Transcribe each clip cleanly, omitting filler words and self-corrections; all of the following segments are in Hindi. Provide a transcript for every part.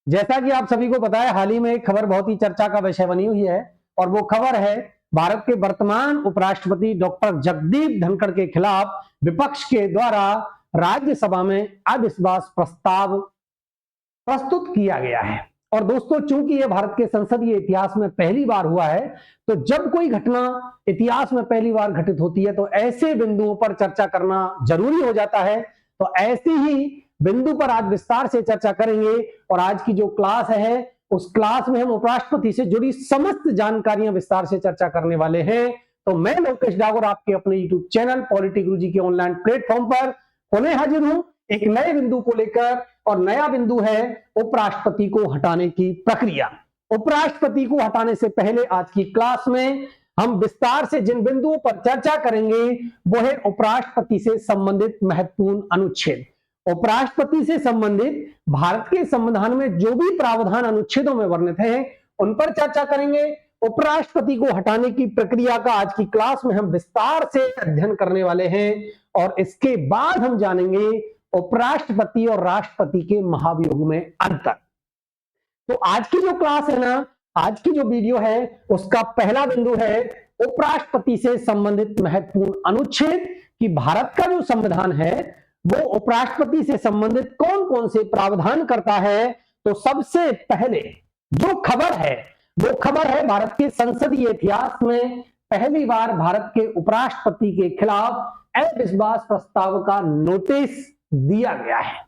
जैसा कि आप सभी को पता है, हाल ही में एक खबर बहुत ही चर्चा का विषय बनी हुई है और वो खबर है भारत के वर्तमान उपराष्ट्रपति डॉक्टर जगदीप धनखड़ के खिलाफ विपक्ष के द्वारा राज्यसभा में अविश्वास प्रस्ताव प्रस्तुत किया गया है। और दोस्तों, चूंकि यह भारत के संसदीय इतिहास में पहली बार हुआ है, तो जब कोई घटना इतिहास में पहली बार घटित होती है तो ऐसे बिंदुओं पर चर्चा करना जरूरी हो जाता है। तो ऐसे ही बिंदु पर आज विस्तार से चर्चा करेंगे और आज की जो क्लास है उस क्लास में हम उपराष्ट्रपति से जुड़ी समस्त जानकारियां विस्तार से चर्चा करने वाले हैं। तो मैं लोकेश डागर आपके अपने यूट्यूब चैनल पॉलिटी गुरुजी के ऑनलाइन प्लेटफॉर्म पर पुनः हाजिर हूं एक नए बिंदु को लेकर। और नया बिंदु है उपराष्ट्रपति को हटाने की प्रक्रिया। उपराष्ट्रपति को हटाने से पहले आज की क्लास में हम विस्तार से जिन बिंदुओं पर चर्चा करेंगे वो है उपराष्ट्रपति से संबंधित महत्वपूर्ण अनुच्छेद। उपराष्ट्रपति से संबंधित भारत के संविधान में जो भी प्रावधान अनुच्छेदों में वर्णित हैं उन पर चर्चा करेंगे। उपराष्ट्रपति को हटाने की प्रक्रिया का आज की क्लास में हम विस्तार से अध्ययन करने वाले हैं और इसके बाद हम जानेंगे उपराष्ट्रपति और राष्ट्रपति के महाभियोग में अंतर। तो आज की जो क्लास है ना, आज की जो वीडियो है उसका पहला बिंदु है उपराष्ट्रपति से संबंधित महत्वपूर्ण अनुच्छेद कि भारत का जो संविधान है वो उपराष्ट्रपति से संबंधित कौन कौन से प्रावधान करता है। तो सबसे पहले जो खबर है वो खबर है भारत के संसदीय इतिहास में पहली बार भारत के उपराष्ट्रपति के खिलाफ अविश्वास प्रस्ताव का नोटिस दिया गया है।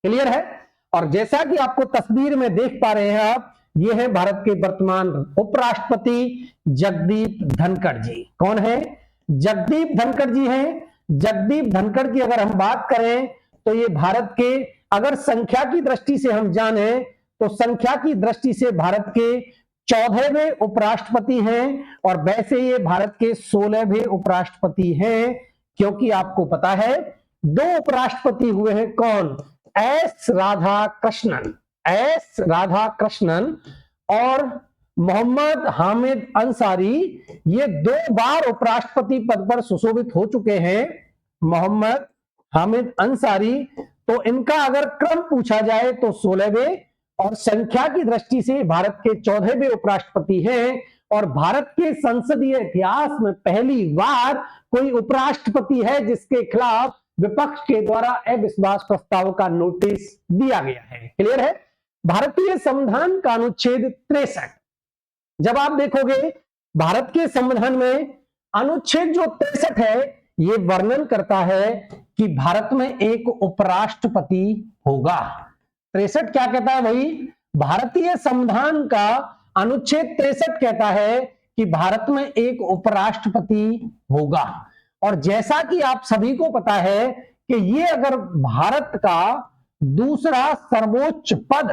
क्लियर है। और जैसा कि आपको तस्वीर में देख पा रहे हैं आप, ये है भारत के वर्तमान उपराष्ट्रपति जगदीप धनखड़ जी। कौन है? जगदीप धनखड़ जी हैं। जगदीप धनखड़ की अगर हम बात करें तो ये भारत के, अगर संख्या की दृष्टि से हम जाने तो संख्या की दृष्टि से भारत के 14वें उपराष्ट्रपति हैं और वैसे ये भारत के 16वें उपराष्ट्रपति हैं। क्योंकि आपको पता है दो उपराष्ट्रपति हुए हैं। कौन? एस राधाकृष्णन, एस राधाकृष्णन और मोहम्मद हामिद अंसारी। ये 2 बार उपराष्ट्रपति पद पर सुशोभित हो चुके हैं, मोहम्मद हामिद अंसारी। तो इनका अगर क्रम पूछा जाए तो 16वें और संख्या की दृष्टि से भारत के 14वें उपराष्ट्रपति हैं। और भारत के संसदीय इतिहास में पहली बार कोई उपराष्ट्रपति है जिसके खिलाफ विपक्ष के द्वारा अविश्वास प्रस्ताव का नोटिस दिया गया है। क्लियर है। भारतीय संविधान का अनुच्छेद 63, जब आप देखोगे भारत के संविधान में अनुच्छेद जो 63 है ये वर्णन करता है कि भारत में एक उपराष्ट्रपति होगा। 63 क्या कहता है भाई? भारतीय संविधान का अनुच्छेद 63 कहता है कि भारत में एक उपराष्ट्रपति होगा। और जैसा कि आप सभी को पता है कि ये अगर भारत का दूसरा सर्वोच्च पद,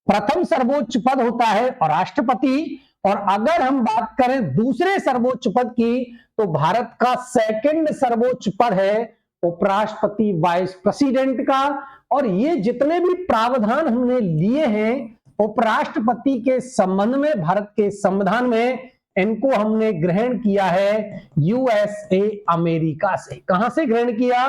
प्रथम सर्वोच्च पद होता है और राष्ट्रपति, और अगर हम बात करें दूसरे सर्वोच्च पद की तो भारत का सेकंड सर्वोच्च पद है उपराष्ट्रपति, वाइस प्रेसिडेंट का। और ये जितने भी प्रावधान हमने लिए हैं उपराष्ट्रपति के संबंध में भारत के संविधान में, इनको हमने ग्रहण किया है यूएसए, अमेरिका से। कहां से ग्रहण किया?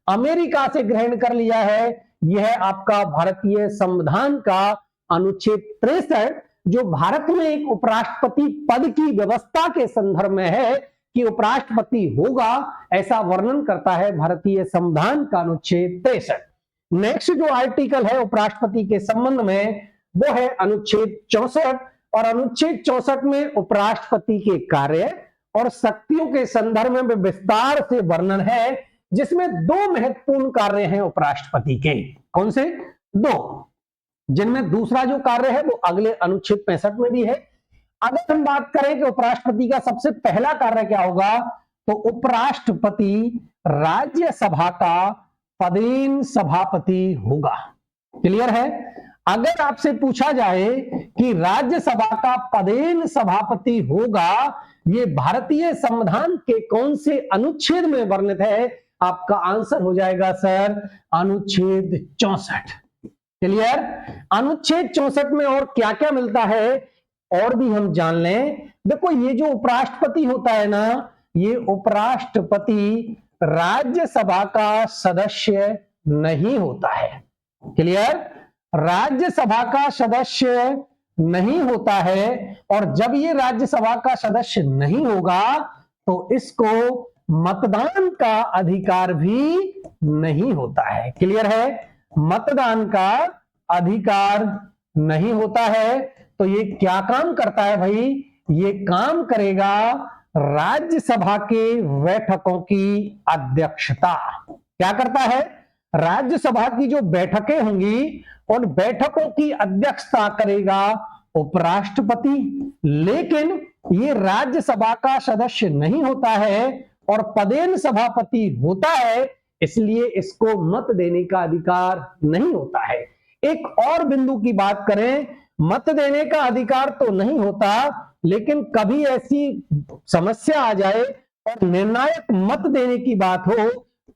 अमेरिका से ग्रहण कर लिया है। यह आपका भारतीय संविधान का अनुच्छेद 63 जो भारत में एक उपराष्ट्रपति पद की व्यवस्था के संदर्भ में है कि उपराष्ट्रपति होगा, ऐसा वर्णन करता है भारतीय संविधान का अनुच्छेद 63। नेक्स्ट जो आर्टिकल है उपराष्ट्रपति के संबंध में वो है अनुच्छेद 64। और अनुच्छेद 64 में उपराष्ट्रपति के कार्य और शक्तियों के संदर्भ में विस्तार से वर्णन है, जिसमें 2 महत्वपूर्ण कार्य हैं उपराष्ट्रपति के। कौन से? 2, जिनमें दूसरा जो कार्य है वो अगले अनुच्छेद 65 में भी है। अगर हम बात करें कि उपराष्ट्रपति का सबसे पहला कार्य क्या होगा तो उपराष्ट्रपति राज्यसभा का पदेन सभापति होगा। क्लियर है। अगर आपसे पूछा जाए कि राज्यसभा का पदेन सभापति होगा, ये भारतीय संविधान के कौन से अनुच्छेद में वर्णित है, आपका आंसर हो जाएगा सर अनुच्छेद 64। क्लियर। अनुच्छेद 64 में और क्या क्या मिलता है और भी हम जान लें। देखो, ये जो उपराष्ट्रपति होता है ना, ये उपराष्ट्रपति राज्यसभा का सदस्य नहीं होता है। क्लियर। राज्यसभा का सदस्य नहीं होता है, और जब ये राज्यसभा का सदस्य नहीं होगा तो इसको मतदान का अधिकार भी नहीं होता है। क्लियर है? मतदान का अधिकार नहीं होता है। तो ये क्या काम करता है भाई? ये काम करेगा राज्यसभा के बैठकों की अध्यक्षता। क्या करता है? राज्यसभा की जो बैठकें होंगी उन बैठकों की अध्यक्षता करेगा उपराष्ट्रपति। लेकिन ये राज्यसभा का सदस्य नहीं होता है और पदेन सभापति होता है, इसलिए इसको मत देने का अधिकार नहीं होता है। एक और बिंदु की बात करें, मत देने का अधिकार तो नहीं होता, लेकिन कभी ऐसी समस्या आ जाए और निर्णायक मत देने की बात हो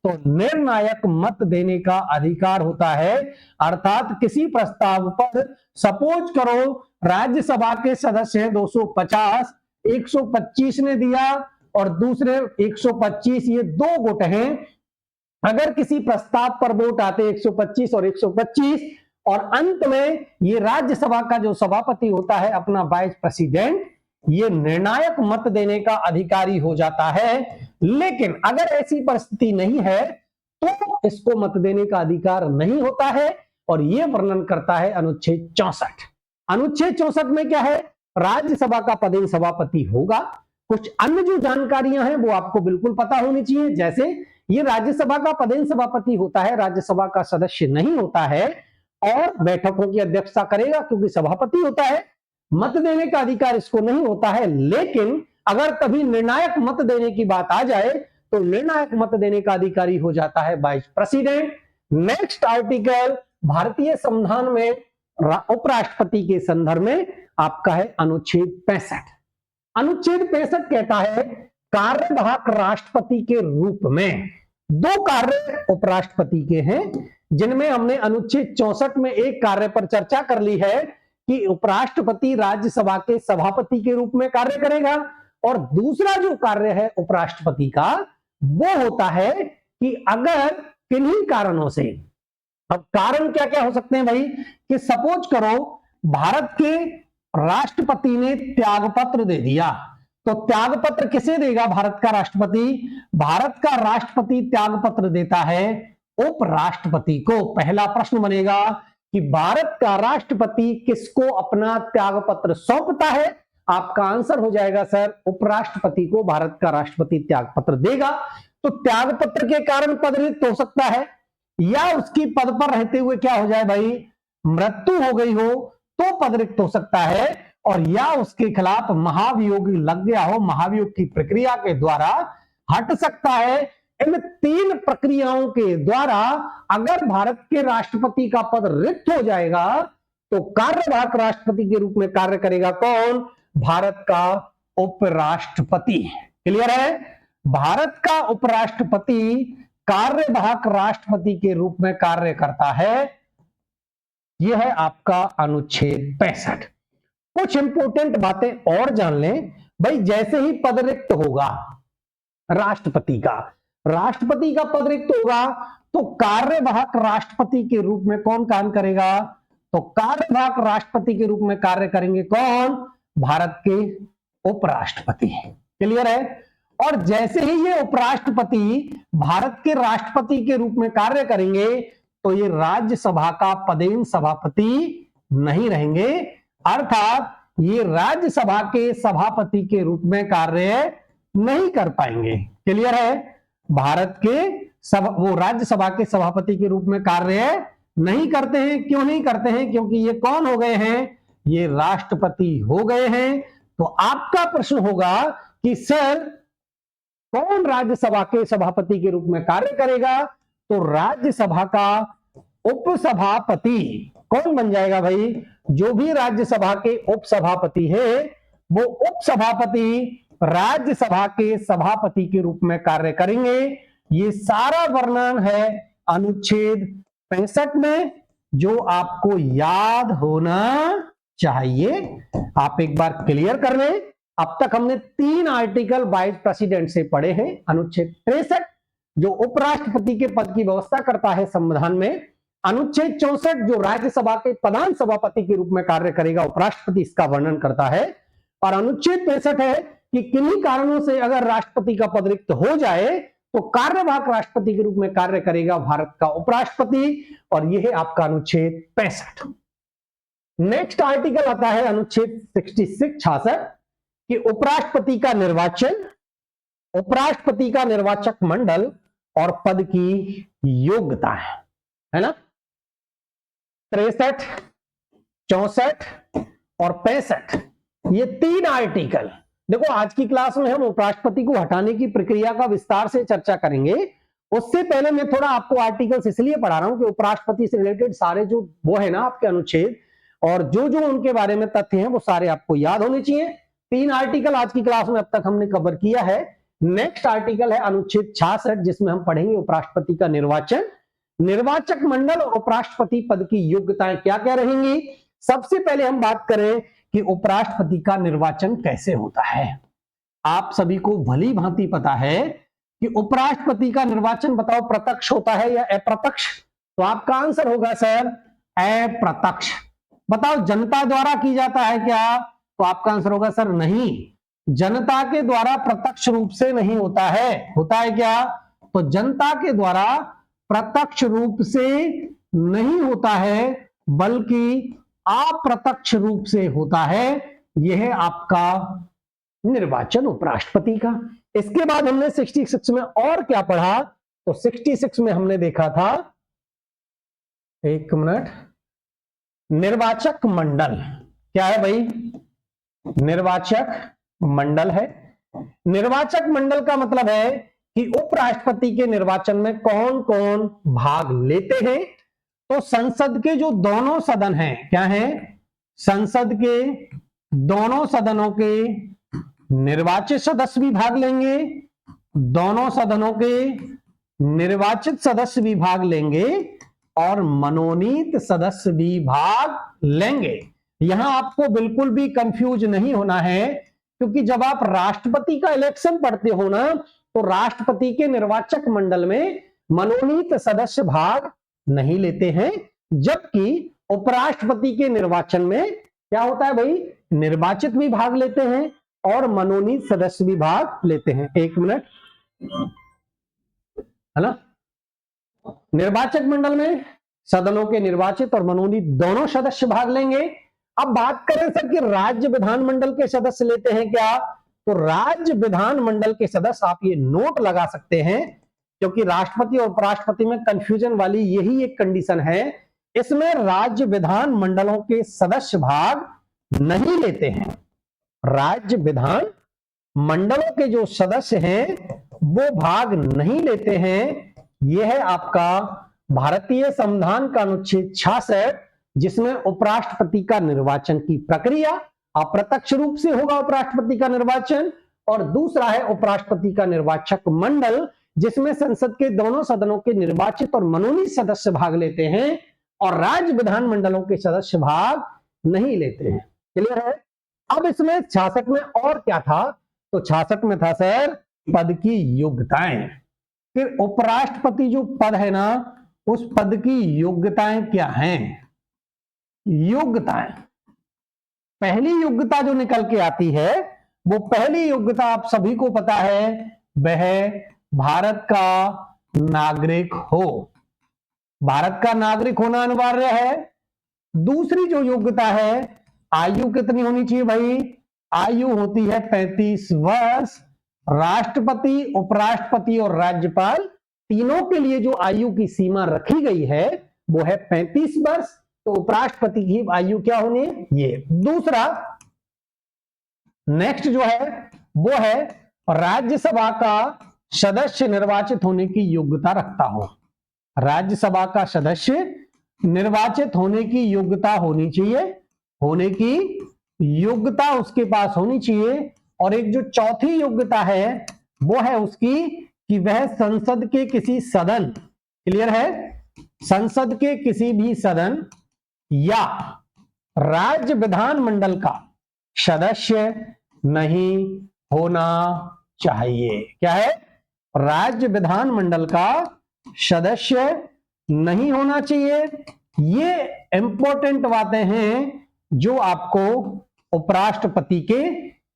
तो निर्णायक मत देने का अधिकार होता है। अर्थात किसी प्रस्ताव पर सपोज करो राज्यसभा के सदस्य हैं 250, 125 ने दिया और दूसरे 125, ये दो गुट हैं। अगर किसी प्रस्ताव पर वोट आते 125 और 125 और अंत में ये राज्यसभा का जो सभापति होता है अपना वाइस प्रेसिडेंट, ये निर्णायक मत देने का अधिकारी हो जाता है। लेकिन अगर ऐसी परिस्थिति नहीं है तो इसको मत देने का अधिकार नहीं होता है, और यह वर्णन करता है अनुच्छेद 64। अनुच्छेद 64 में क्या है? राज्यसभा का पदेन सभापति होगा। कुछ अन्य जो जानकारियां हैं वो आपको बिल्कुल पता होनी चाहिए, जैसे ये राज्यसभा का पदेन सभापति होता है, राज्यसभा का सदस्य नहीं होता है और बैठकों की अध्यक्षता करेगा क्योंकि सभापति होता है। मत देने का अधिकार इसको नहीं होता है, लेकिन अगर कभी निर्णायक मत देने की बात आ जाए तो निर्णायक मत देने का अधिकारी हो जाता है वाइस प्रेसिडेंट। नेक्स्ट आर्टिकल भारतीय संविधान में उपराष्ट्रपति के संदर्भ में आपका है अनुच्छेद 65। अनुच्छेद 65 कहता है कार्यवाहक राष्ट्रपति के रूप में दो कार्य उपराष्ट्रपति के हैं, जिनमें हमने अनुच्छेद 64 में एक कार्य पर चर्चा कर ली है कि उपराष्ट्रपति राज्यसभा के सभापति के रूप में कार्य करेगा, और दूसरा जो कार्य है उपराष्ट्रपति का वो होता है कि अगर किन्हीं कारणों से, अब कारण क्या क्या हो सकते हैं भाई, कि सपोज करो भारत के राष्ट्रपति ने त्यागपत्र दे दिया, तो त्यागपत्र किसे देगा? भारत का राष्ट्रपति। भारत का राष्ट्रपति त्यागपत्र देता है उपराष्ट्रपति को। पहला प्रश्न बनेगा कि भारत का राष्ट्रपति किसको अपना त्यागपत्र सौंपता है? आपका आंसर हो जाएगा सर, उपराष्ट्रपति को भारत का राष्ट्रपति त्यागपत्र देगा। तो त्यागपत्र के कारण पद रिक्त हो सकता है, या उसकी पद पर रहते हुए क्या हो जाए भाई, मृत्यु हो गई हो तो पद रिक्त हो सकता है, और या उसके खिलाफ महाभियोग लग गया हो, महाभियोग की प्रक्रिया के द्वारा हट सकता है। इन तीन प्रक्रियाओं के द्वारा अगर भारत के राष्ट्रपति का पद रिक्त हो जाएगा तो कार्यवाहक राष्ट्रपति के रूप में कार्य करेगा कौन? भारत का उपराष्ट्रपति। क्लियर है? भारत का उपराष्ट्रपति कार्यवाहक राष्ट्रपति के रूप में कार्य करता है। यह है आपका अनुच्छेद 65। कुछ इंपोर्टेंट बातें और जान लें भाई। जैसे ही पद रिक्त होगा राष्ट्रपति का पद रिक्त होगा तो कार्यवाहक राष्ट्रपति के रूप में कौन काम करेगा? तो कार्यवाहक राष्ट्रपति के रूप में कार्य करेंगे कौन? भारत के उपराष्ट्रपति। क्लियर है? और जैसे ही ये उपराष्ट्रपति भारत के राष्ट्रपति के रूप में कार्य करेंगे तो ये राज्यसभा का पदेन सभापति नहीं रहेंगे, अर्थात ये राज्यसभा के सभापति के रूप में कार्य नहीं कर पाएंगे। क्लियर है? भारत के वो राज्यसभा के सभापति के रूप में कार्य नहीं करते हैं। क्यों नहीं करते हैं? क्योंकि ये कौन हो गए हैं? ये राष्ट्रपति हो गए हैं। तो आपका प्रश्न होगा कि सर कौन राज्यसभा के सभापति के रूप में कार्य करेगा? तो राज्यसभा का उपसभापति कौन बन जाएगा भाई? जो भी राज्यसभा के उपसभापति है वो उपसभापति राज्यसभा के सभापति के रूप में कार्य करेंगे। ये सारा वर्णन है अनुच्छेद 65 में, जो आपको याद होना चाहिए। आप एक बार क्लियर कर लें। अब तक हमने 3 आर्टिकल वाइस प्रेसिडेंट से पढ़े हैं। अनुच्छेद 63 जो उपराष्ट्रपति के पद की व्यवस्था करता है संविधान में, अनुच्छेद 64 जो राज्यसभा के प्रधान सभापति के रूप में कार्य करेगा उपराष्ट्रपति, इसका वर्णन करता है। और अनुच्छेद 65 है कि किन्हीं कारणों से अगर राष्ट्रपति का पद रिक्त हो जाए तो कार्यवाहक राष्ट्रपति के रूप में कार्य करेगा भारत का उपराष्ट्रपति, और यह है आपका अनुच्छेद 65। नेक्स्ट आर्टिकल आता है अनुच्छेद 66 कि उपराष्ट्रपति का निर्वाचन, उपराष्ट्रपति का निर्वाचक मंडल और पद की योग्यता है ना। 63, 64 और 65 ये 3 आर्टिकल। देखो आज की क्लास में हम उपराष्ट्रपति को हटाने की प्रक्रिया का विस्तार से चर्चा करेंगे। उससे पहले मैं थोड़ा आपको आर्टिकल्स इसलिए पढ़ा रहा हूं कि उपराष्ट्रपति से रिलेटेड सारे जो वो है ना आपके अनुच्छेद और जो जो उनके बारे में तथ्य हैं वो सारे आपको याद होने चाहिए। 3 आर्टिकल आज की क्लास में अब तक हमने कवर किया है। नेक्स्ट आर्टिकल है अनुच्छेद 66 जिसमें हम पढ़ेंगे उपराष्ट्रपति का निर्वाचन, निर्वाचक मंडल और उपराष्ट्रपति पद की योग्यताएं क्या क्या रहेंगी। सबसे पहले हम बात करें कि उपराष्ट्रपति का निर्वाचन कैसे होता है। आप सभी को भली भांति पता है कि उपराष्ट्रपति का निर्वाचन बताओ प्रत्यक्ष होता है या अप्रत्यक्ष। तो आपका आंसर होगा सर अप्रत्यक्ष। बताओ जनता द्वारा की जाता है क्या, तो आपका आंसर होगा सर नहीं, जनता के द्वारा प्रत्यक्ष रूप से नहीं होता है। होता है क्या, तो जनता के द्वारा प्रत्यक्ष रूप से नहीं होता है बल्कि अप्रत्यक्ष रूप से होता है। यह है आपका निर्वाचन उपराष्ट्रपति का। इसके बाद हमने 66 में और क्या पढ़ा, तो 66 में हमने देखा था, एक मिनट, निर्वाचक मंडल। क्या है भाई, निर्वाचक मंडल है। निर्वाचक मंडल का मतलब है कि उपराष्ट्रपति के निर्वाचन में कौन कौन भाग लेते हैं। तो संसद के जो दोनों सदन हैं, क्या हैं, संसद के दोनों सदनों के निर्वाचित सदस्य भी भाग लेंगे, दोनों सदनों के निर्वाचित सदस्य भी भाग लेंगे और मनोनीत सदस्य भी भाग लेंगे। यहां आपको बिल्कुल भी कंफ्यूज नहीं होना है, क्योंकि जब आप राष्ट्रपति का इलेक्शन पढ़ते हो ना, तो राष्ट्रपति के निर्वाचक मंडल में मनोनीत सदस्य भाग नहीं लेते हैं, जबकि उपराष्ट्रपति के निर्वाचन में क्या होता है भाई, निर्वाचित भी भाग लेते हैं और मनोनीत सदस्य भी भाग लेते हैं। एक मिनट, है ना। निर्वाचक मंडल में सदनों के निर्वाचित और मनोनीत दोनों सदस्य भाग लेंगे। अब बात करें सर कि राज्य विधानमंडल के सदस्य लेते हैं क्या, तो राज्य विधानमंडल के सदस्य, आप ये नोट लगा सकते हैं क्योंकि राष्ट्रपति और उपराष्ट्रपति में कंफ्यूजन वाली यही एक कंडीशन है, इसमें राज्य विधान मंडलों के सदस्य भाग नहीं लेते हैं। राज्य विधान मंडलों के जो सदस्य हैं वो भाग नहीं लेते हैं। यह है आपका भारतीय संविधान का अनुच्छेद 66 जिसमें उपराष्ट्रपति का निर्वाचन की प्रक्रिया अप्रत्यक्ष रूप से होगा उपराष्ट्रपति का निर्वाचन, और दूसरा है उपराष्ट्रपति का निर्वाचक मंडल जिसमें संसद के दोनों सदनों के निर्वाचित और मनोनीत सदस्य भाग लेते हैं और राज्य विधानमंडलों के सदस्य भाग नहीं लेते हैं। क्लियर है। अब इसमें 66 में और क्या था, तो 66 में था सर पद की योग्यताएं। फिर उपराष्ट्रपति जो पद है ना, उस पद की योग्यताएं क्या हैं। योग्यताएं, पहली योग्यता जो निकल के आती है वो पहली योग्यता आप सभी को पता है, वह भारत का नागरिक हो। भारत का नागरिक होना अनिवार्य है। दूसरी जो योग्यता है, आयु कितनी होनी चाहिए भाई, आयु होती है 35 वर्ष। राष्ट्रपति, उपराष्ट्रपति और राज्यपाल तीनों के लिए जो आयु की सीमा रखी गई है वो है 35 वर्ष। तो उपराष्ट्रपति की आयु क्या होनी है, ये। दूसरा नेक्स्ट जो है वो है राज्यसभा का सदस्य निर्वाचित होने की योग्यता रखता हो। राज्यसभा का सदस्य निर्वाचित होने की योग्यता होनी चाहिए, होने की योग्यता उसके पास होनी चाहिए। और एक जो चौथी योग्यता है वो है उसकी कि वह संसद के किसी सदन, क्लियर है, संसद के किसी भी सदन या राज्य विधानमंडल का सदस्य नहीं होना चाहिए। क्या है, राज्य विधानमंडल का सदस्य नहीं होना चाहिए। ये इंपॉर्टेंट बातें हैं जो आपको उपराष्ट्रपति के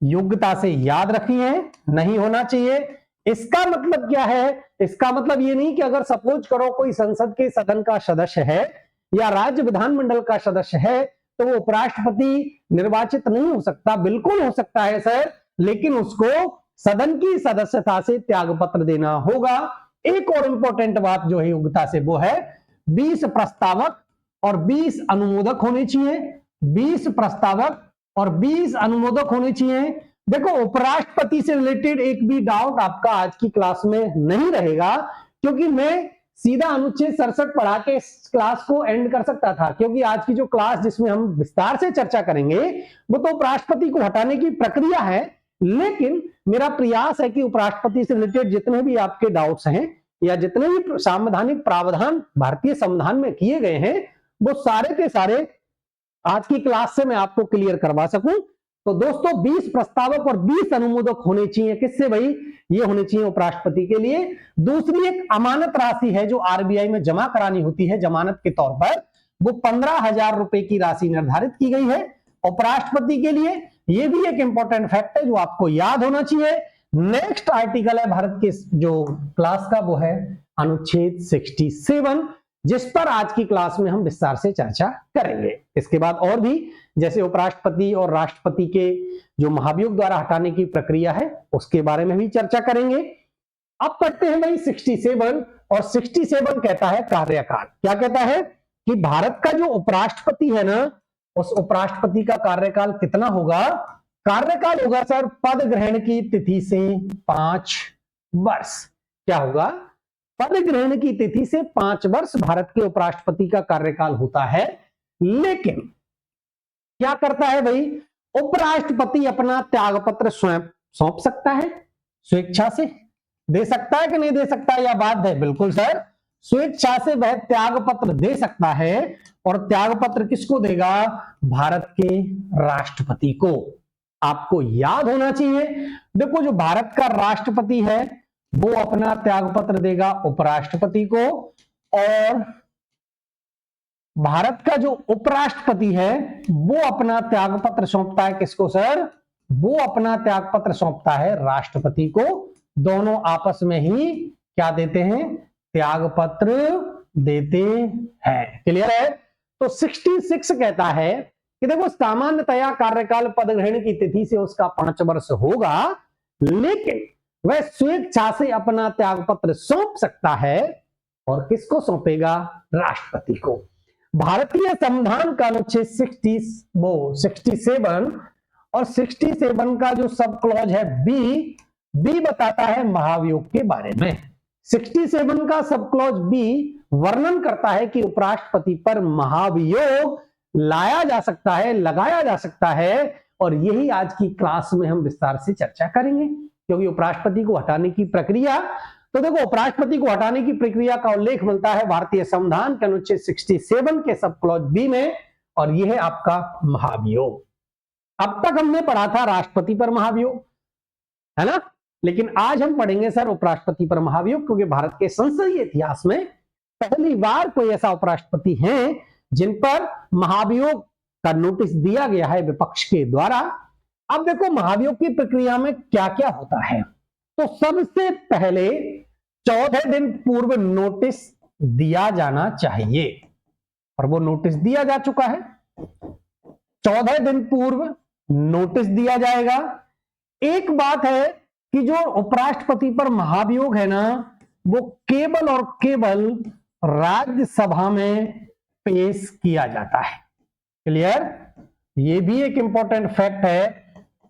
योग्यता से याद रखनी है। नहीं होना चाहिए इसका मतलब क्या है? इसका मतलब ये नहीं कि अगर सपोज करो कोई संसद के सदन का सदस्य है या राज्य विधानमंडल का सदस्य है तो वो उपराष्ट्रपति निर्वाचित नहीं हो सकता। बिल्कुल हो सकता है सर, लेकिन उसको सदन की सदस्यता से त्याग पत्र देना होगा। एक और इंपॉर्टेंट बात जो है योग्यता से वो है 20 प्रस्तावक और 20 अनुमोदक होने चाहिए। 20 प्रस्तावक और 20 अनुमोदक होने चाहिए। देखो उपराष्ट्रपति से रिलेटेड एक भी डाउट आपका आज की क्लास में नहीं रहेगा, क्योंकि मैं सीधा अनुच्छेद 67 पढ़ा के इस क्लास को एंड कर सकता था, क्योंकि आज की जो क्लास जिसमें हम विस्तार से चर्चा करेंगे वो तो उपराष्ट्रपति को हटाने की प्रक्रिया है। लेकिन मेरा प्रयास है कि उपराष्ट्रपति से रिलेटेड जितने भी आपके डाउट्स हैं या जितने भी संवैधानिक प्रावधान भारतीय संविधान में किए गए हैं वो सारे के सारे आज की क्लास से मैं आपको क्लियर करवा सकूं। तो दोस्तों 20 प्रस्तावक और 20 अनुमोदक होने चाहिए। किससे भाई? ये होने चाहिए उपराष्ट्रपति के लिए। दूसरी एक अमानत राशि है जो आरबीआई में जमा करानी होती है जमानत के तौर पर, वो 15,000 रुपए की राशि निर्धारित की गई है उपराष्ट्रपति के लिए। ये भी एक इंपॉर्टेंट फैक्ट है जो आपको याद होना चाहिए। नेक्स्ट आर्टिकल है भारत के जो क्लास का, वो है अनुच्छेद 67, जिस पर आज की क्लास में हम विस्तार से चर्चा करेंगे। इसके बाद और भी जैसे उपराष्ट्रपति और राष्ट्रपति के जो महाभियोग द्वारा हटाने की प्रक्रिया है उसके बारे में भी चर्चा करेंगे। अब पढ़ते हैं भाई 67, और 67 कहता है कार्यकाल। क्या कहता है कि भारत का जो उपराष्ट्रपति है ना, उस उपराष्ट्रपति का कार्यकाल कितना होगा? कार्यकाल होगा सर पद ग्रहण की तिथि से 5 वर्ष। क्या होगा? पद ग्रहण की तिथि से 5 वर्ष भारत के उपराष्ट्रपति का कार्यकाल होता है। लेकिन क्या करता है भाई? उपराष्ट्रपति अपना त्यागपत्र स्वयं सौंप सकता है, स्वेच्छा से दे सकता है कि नहीं दे सकता? यह बात है बिल्कुल सर, स्वेच्छा से वह त्यागपत्र दे सकता है। और त्यागपत्र किसको देगा? भारत के राष्ट्रपति को। आपको याद होना चाहिए, देखो जो भारत का राष्ट्रपति है वो अपना त्यागपत्र देगा उपराष्ट्रपति को, और भारत का जो उपराष्ट्रपति है वो अपना त्यागपत्र सौंपता है किसको सर? वो अपना त्यागपत्र सौंपता है राष्ट्रपति को। दोनों आपस में ही क्या देते हैं? त्यागपत्र देते हैं। क्लियर है? तो 66 कहता है कि देखो सामान्यतया कार्यकाल पद ग्रहण की तिथि से उसका 5 वर्ष होगा, लेकिन वह स्वेच्छा से अपना त्यागपत्र सौंप सकता है। और किसको सौंपेगा? राष्ट्रपति को। भारतीय संविधान का अनुच्छेद 67 और 67 का जो सब क्लॉज है बी बताता है महाभियोग के बारे में। 67 का सब क्लॉज बी वर्णन करता है कि उपराष्ट्रपति पर महाभियोग लाया जा सकता है, लगाया जा सकता है। और यही आज की क्लास में हम विस्तार से चर्चा करेंगे, क्योंकि उपराष्ट्रपति को हटाने की प्रक्रिया, तो देखो उपराष्ट्रपति को हटाने की प्रक्रिया का उल्लेख मिलता है भारतीय संविधान के अनुच्छेद 67 के सब क्लॉज बी में, और यह है आपका महाभियोग। अब तक हमने पढ़ा था राष्ट्रपति पर महाभियोग, है ना, लेकिन आज हम पढ़ेंगे सर उपराष्ट्रपति पर महाभियोग, क्योंकि भारत के संसदीय इतिहास में पहली बार कोई ऐसा उपराष्ट्रपति है जिन पर महाभियोग का नोटिस दिया गया है विपक्ष के द्वारा। अब देखो महाभियोग की प्रक्रिया में क्या क्या होता है। तो सबसे पहले 14 दिन पूर्व नोटिस दिया जाना चाहिए, और वो नोटिस दिया जा चुका है। 14 दिन पूर्व नोटिस दिया जाएगा। एक बात है कि जो उपराष्ट्रपति पर महाभियोग है ना, वो केवल और केवल राज्यसभा में पेश किया जाता है। क्लियर? ये भी एक इंपॉर्टेंट फैक्ट है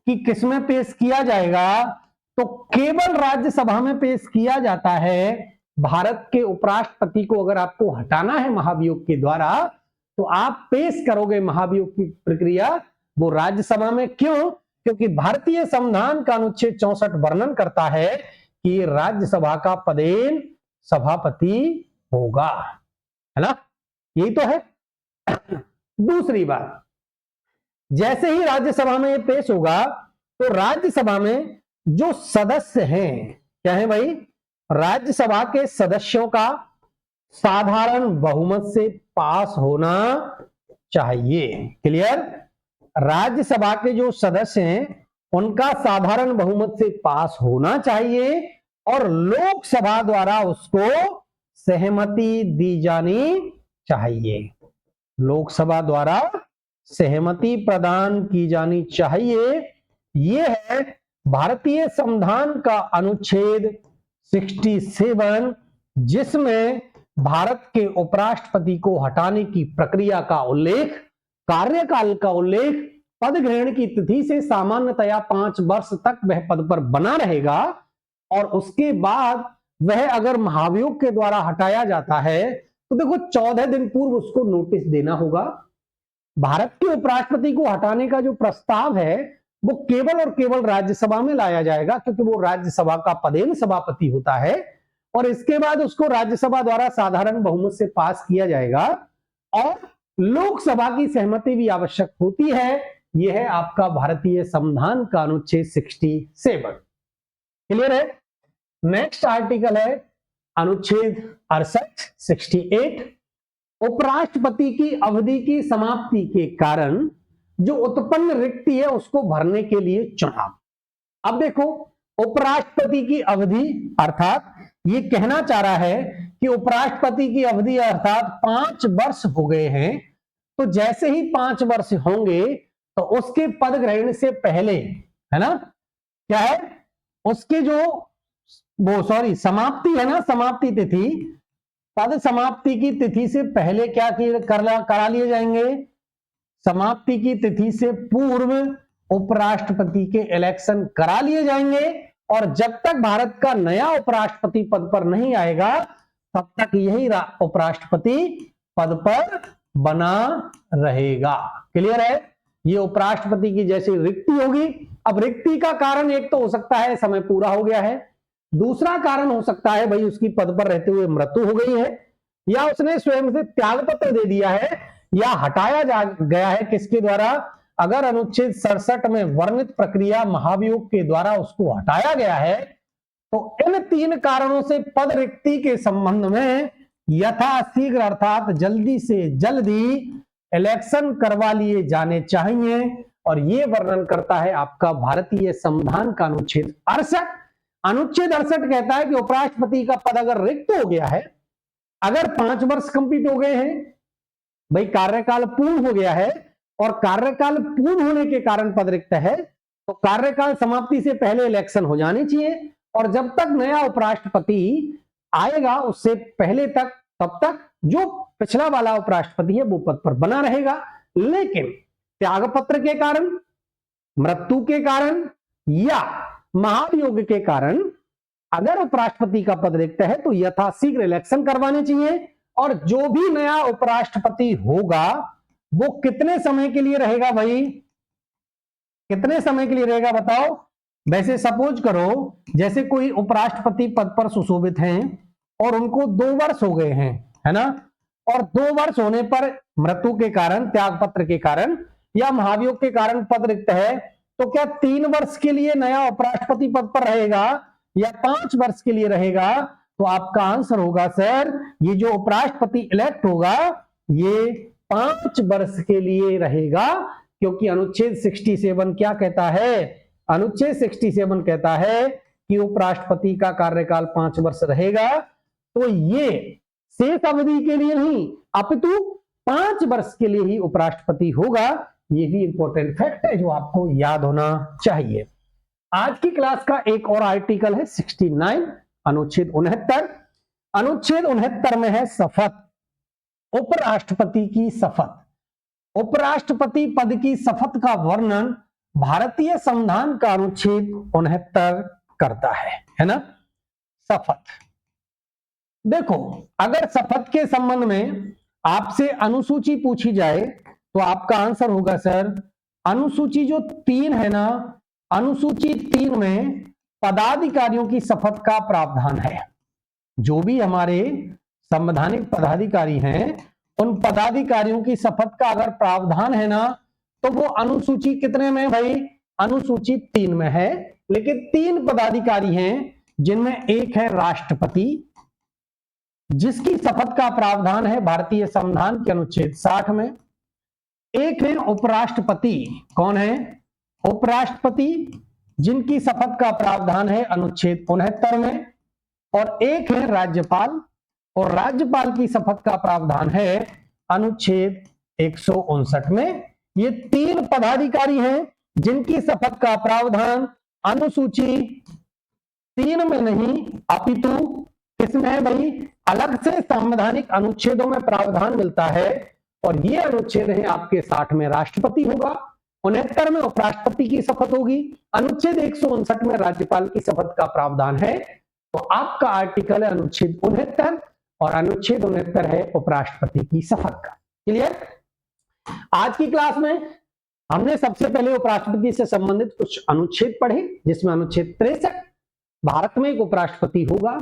कि किसमें पेश किया जाएगा, तो केवल राज्यसभा में पेश किया जाता है। भारत के उपराष्ट्रपति को अगर आपको हटाना है महाभियोग के द्वारा, तो आप पेश करोगे महाभियोग की प्रक्रिया वो राज्यसभा में। क्यों? क्योंकि भारतीय संविधान का अनुच्छेद 64 वर्णन करता है कि राज्यसभा का पदेन सभापति होगा, है ना, यही तो है। दूसरी बात, जैसे ही राज्यसभा में ये पेश होगा तो राज्यसभा में जो सदस्य हैं, क्या है भाई, राज्यसभा के सदस्यों का साधारण बहुमत से पास होना चाहिए। क्लियर? राज्यसभा के जो सदस्य हैं उनका साधारण बहुमत से पास होना चाहिए और लोकसभा द्वारा उसको सहमति दी जानी चाहिए। लोकसभा द्वारा सहमति प्रदान की जानी चाहिए। यह है भारतीय संविधान का अनुच्छेद 67, जिसमें भारत के उपराष्ट्रपति को हटाने की प्रक्रिया का उल्लेख, कार्यकाल का उल्लेख, पद ग्रहण की तिथि से सामान्यतया 5 वर्ष तक वह पद पर बना रहेगा और उसके बाद वह अगर महाभियोग के द्वारा हटाया जाता है तो देखो 14 दिन पूर्व उसको नोटिस देना होगा। भारत के उपराष्ट्रपति को हटाने का जो प्रस्ताव है वो केवल और केवल राज्यसभा में लाया जाएगा, क्योंकि वो राज्यसभा का पदेन सभापति होता है और इसके बाद उसको राज्यसभा द्वारा साधारण बहुमत से पास किया जाएगा और लोकसभा की सहमति भी आवश्यक होती है। यह है आपका भारतीय संविधान का अनुच्छेद 67। क्लियर है? नेक्स्ट आर्टिकल है अनुच्छेद 68, 68। उपराष्ट्रपति की अवधि की समाप्ति के कारण जो उत्पन्न रिक्ति है उसको भरने के लिए चुनाव। अब देखो, उपराष्ट्रपति की अवधि अर्थात ये कहना चाह रहा है कि उपराष्ट्रपति की अवधि अर्थात 5 वर्ष हो गए हैं, तो जैसे ही 5 वर्ष होंगे तो उसके पद ग्रहण से पहले, है ना, क्या है उसके जो वो समाप्ति है ना, समाप्ति तिथि, पद समाप्ति की तिथि से पहले क्या करा लिए जाएंगे? समाप्ति की तिथि से पूर्व उपराष्ट्रपति के इलेक्शन करा लिए जाएंगे और जब तक भारत का नया उपराष्ट्रपति पद पर नहीं आएगा तब तक यही उपराष्ट्रपति पद पर बना रहेगा। क्लियर है? ये उपराष्ट्रपति की जैसी रिक्ति होगी। अब रिक्ति का कारण एक तो हो सकता है समय पूरा हो गया है, दूसरा कारण हो सकता है भाई उसकी पद पर रहते हुए मृत्यु हो गई है, या उसने स्वयं से त्याग पत्र दे दिया है, या हटाया जा गया है किसके द्वारा? अगर अनुच्छेद 67 में वर्णित प्रक्रिया महाभियोग के द्वारा उसको हटाया गया है तो इन 3 कारणों से पद रिक्ति के संबंध में यथाशीघ्र अर्थात जल्दी से जल्दी इलेक्शन करवा लिए जाने चाहिए और ये वर्णन करता है आपका भारतीय संविधान का अनुच्छेद 68। अनुच्छेद 68 कहता है कि उपराष्ट्रपति का पद अगर रिक्त हो गया है, अगर 5 वर्ष कंप्लीट हो गए हैं, भाई कार्यकाल पूर्ण हो गया है और कार्यकाल पूर्ण होने के कारण पद रिक्त है, तो कार्यकाल समाप्ति से पहले इलेक्शन हो जाने चाहिए और जब तक नया उपराष्ट्रपति आएगा उससे पहले तक, तब तक जो पिछला वाला उपराष्ट्रपति है वो पद पर बना रहेगा। लेकिन त्यागपत्र के कारण, मृत्यु के कारण या महाभियोग के कारण अगर उपराष्ट्रपति का पद रिक्त है तो यथाशीघ्र इलेक्शन करवाने चाहिए और जो भी नया उपराष्ट्रपति होगा वो कितने समय के लिए रहेगा? भाई कितने समय के लिए रहेगा बताओ? वैसे सपोज करो जैसे कोई उपराष्ट्रपति पद पर सुशोभित हैं और उनको 2 वर्ष हो गए हैं, है ना, और 2 वर्ष होने पर मृत्यु के कारण, त्यागपत्र के कारण या महाभियोग के कारण पद रिक्त है, तो क्या 3 वर्ष के लिए नया उपराष्ट्रपति पद पर रहेगा या 5 वर्ष के लिए रहेगा? तो आपका आंसर होगा सर, ये जो उपराष्ट्रपति इलेक्ट होगा ये 5 वर्ष के लिए रहेगा, क्योंकि अनुच्छेद 67 क्या कहता है? अनुच्छेद 67 कहता है कि उपराष्ट्रपति का कार्यकाल 5 वर्ष रहेगा। तो ये शेष अवधि के लिए नहीं अपितु 5 वर्ष के लिए ही उपराष्ट्रपति होगा। ये भी इंपॉर्टेंट फैक्ट है जो आपको याद होना चाहिए। आज की क्लास का एक और आर्टिकल है 69, अनुच्छेद 69। अनुच्छेद 69 में है शपथ, उपराष्ट्रपति की शपथ। उपराष्ट्रपति पद की शपथ का वर्णन भारतीय संविधान का अनुच्छेद 69 करता है ना। शपथ देखो, अगर शपथ के संबंध में आपसे अनुसूची पूछी जाए तो आपका आंसर होगा सर, अनुसूची जो 3 है ना, अनुसूची 3 में पदाधिकारियों की शपथ का प्रावधान है। जो भी हमारे संवैधानिक पदाधिकारी हैं उन पदाधिकारियों की शपथ का अगर प्रावधान है ना, तो वो अनुसूची कितने में भाई? अनुसूची 3 में है। लेकिन 3 पदाधिकारी हैं जिनमें एक है राष्ट्रपति, जिसकी शपथ का प्रावधान है भारतीय संविधान के अनुच्छेद 60 में। एक है उपराष्ट्रपति, कौन है? उपराष्ट्रपति, जिनकी शपथ का प्रावधान है अनुच्छेद 69 में। और एक है राज्यपाल, और राज्यपाल की शपथ का प्रावधान है अनुच्छेद 159 में। ये तीन पदाधिकारी हैं जिनकी शपथ का प्रावधान अनुसूची 3 में नहीं अपितु किसमें है भाई? अलग से संवैधानिक अनुच्छेदों में प्रावधान मिलता है। और ये अनुच्छेद है आपके 60 में राष्ट्रपति होगा, 69 में उपराष्ट्रपति की शपथ होगी, अनुच्छेद 159 में राज्यपाल की शपथ का प्रावधान है। तो आपका आर्टिकल है अनुच्छेद 69 और अनुच्छेद 69 है उपराष्ट्रपति की शपथ का। क्लियर? आज की क्लास में हमने सबसे पहले उपराष्ट्रपति से संबंधित कुछ अनुच्छेद पढ़े, जिसमें अनुच्छेद 63 भारत में एक उपराष्ट्रपति होगा।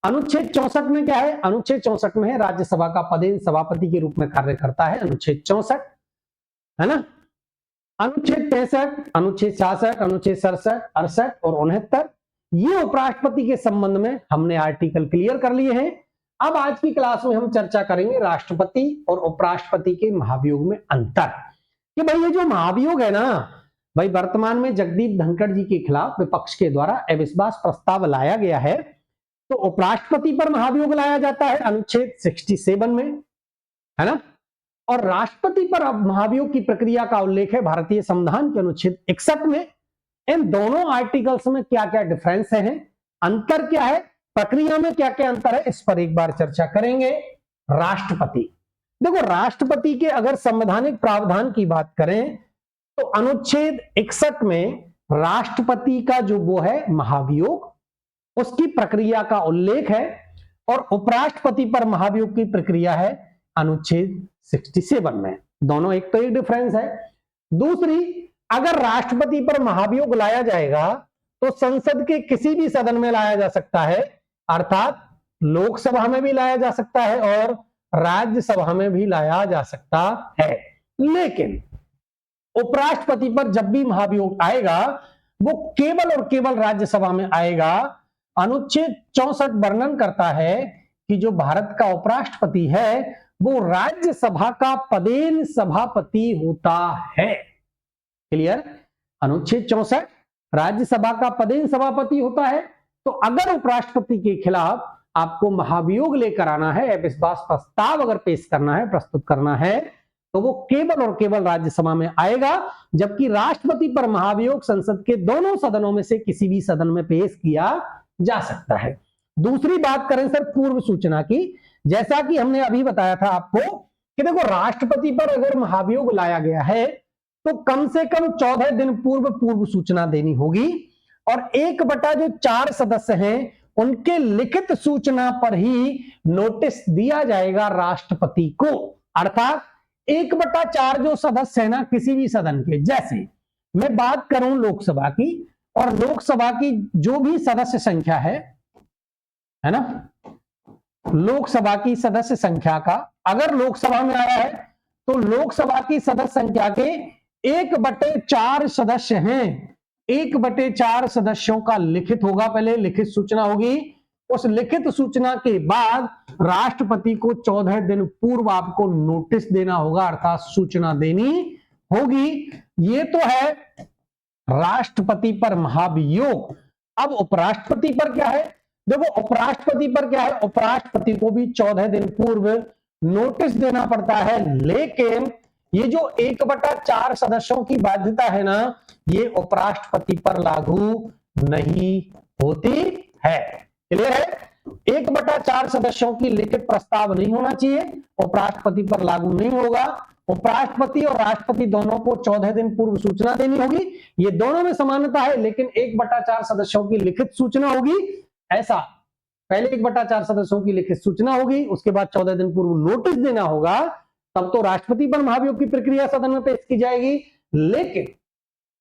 अनुच्छेद 64 में क्या है? अनुच्छेद 64 में है राज्यसभा का पदेन सभापति के रूप में कार्य करता है, अनुच्छेद 64 है ना। अनुच्छेद 63, अनुच्छेद 66, अनुच्छेद 67, 68 और 69 ये उपराष्ट्रपति के संबंध में हमने आर्टिकल क्लियर कर लिए हैं। अब आज की क्लास में हम चर्चा करेंगे राष्ट्रपति और उपराष्ट्रपति के महाभियोग में अंतर। कि भाई ये जो महाभियोग है ना भाई, वर्तमान में जगदीप धनखड़ जी के खिलाफ विपक्ष के द्वारा अविश्वास प्रस्ताव लाया गया है, तो उपराष्ट्रपति पर महाभियोग लाया जाता है अनुच्छेद 67 में, है ना। और राष्ट्रपति पर अब महाभियोग की प्रक्रिया का उल्लेख है भारतीय संविधान के अनुच्छेद 61 में। इन दोनों आर्टिकल्स में क्या क्या डिफरेंस है, अंतर क्या है, प्रक्रिया में क्या क्या अंतर है, इस पर एक बार चर्चा करेंगे। राष्ट्रपति, देखो राष्ट्रपति के अगर संवैधानिक प्रावधान की बात करें तो अनुच्छेद 61 में राष्ट्रपति का जो वो है महाभियोग, उसकी प्रक्रिया का उल्लेख है। और उपराष्ट्रपति पर महाभियोग की प्रक्रिया है अनुच्छेद 67 में। दोनों एक तो एक डिफरेंस है। दूसरी, अगर राष्ट्रपति पर महाभियोग लाया जाएगा तो संसद के किसी भी सदन में लाया जा सकता है, अर्थात लोकसभा में भी लाया जा सकता है और राज्यसभा में भी लाया जा सकता है। लेकिन उपराष्ट्रपति पर जब भी महाभियोग आएगा वो केवल और केवल राज्यसभा में आएगा। अनुच्छेद 64 वर्णन करता है कि जो भारत का उपराष्ट्रपति है वो राज्यसभा का पदेन सभापति होता है। क्लियर? अनुच्छेद 64 राज्यसभा का पदेन सभापति होता है। तो अगर उपराष्ट्रपति के खिलाफ आपको महाभियोग लेकर आना है, अविश्वास प्रस्ताव अगर पेश करना है, प्रस्तुत करना है, तो वो केवल और केवल राज्यसभा में आएगा। जबकि राष्ट्रपति पर महाभियोग संसद के दोनों सदनों में से किसी भी सदन में पेश किया जा सकता है। दूसरी बात करें सर पूर्व सूचना की, जैसा कि हमने अभी बताया था आपको कि देखो राष्ट्रपति पर अगर महाभियोग लाया गया है तो कम से कम 14 दिन पूर्व सूचना देनी होगी। और 1/4 सदस्य हैं उनके लिखित सूचना पर ही नोटिस दिया जाएगा राष्ट्रपति को। अर्थात 1/4 जो सदस्य है ना किसी भी सदन के, जैसे मैं बात करूं लोकसभा की, और लोकसभा की जो भी सदस्य संख्या है ना, लोकसभा की सदस्य संख्या का अगर लोकसभा में आया है तो लोकसभा की सदस्य संख्या के 1/4 सदस्य हैं, 1/4 सदस्यों का लिखित होगा, पहले लिखित सूचना होगी। उस लिखित सूचना के बाद राष्ट्रपति को 14 दिन पूर्व आपको नोटिस देना होगा, अर्थात सूचना देनी होगी। ये तो है राष्ट्रपति पर महाभियोग। अब उपराष्ट्रपति पर क्या है? देखो उपराष्ट्रपति पर क्या है, उपराष्ट्रपति को भी 14 दिन पूर्व नोटिस देना पड़ता है। लेकिन ये जो 1/4 सदस्यों की बाध्यता है ना, ये उपराष्ट्रपति पर लागू नहीं होती है। क्लियर है? 1/4 सदस्यों की लिखित प्रस्ताव नहीं होना चाहिए, उपराष्ट्रपति पर लागू नहीं होगा। उपराष्ट्रपति और राष्ट्रपति दोनों को 14 दिन पूर्व सूचना देनी होगी। ये दोनों में समानता है, लेकिन 1/4 सदस्यों की लिखित सूचना होगी। ऐसा पहले 1/4 सदस्यों की लिखित सूचना होगी, उसके बाद 14 दिन पूर्व नोटिस देना होगा, तब तो राष्ट्रपति पर महाभियोग की प्रक्रिया सदन में पेश की जाएगी। लेकिन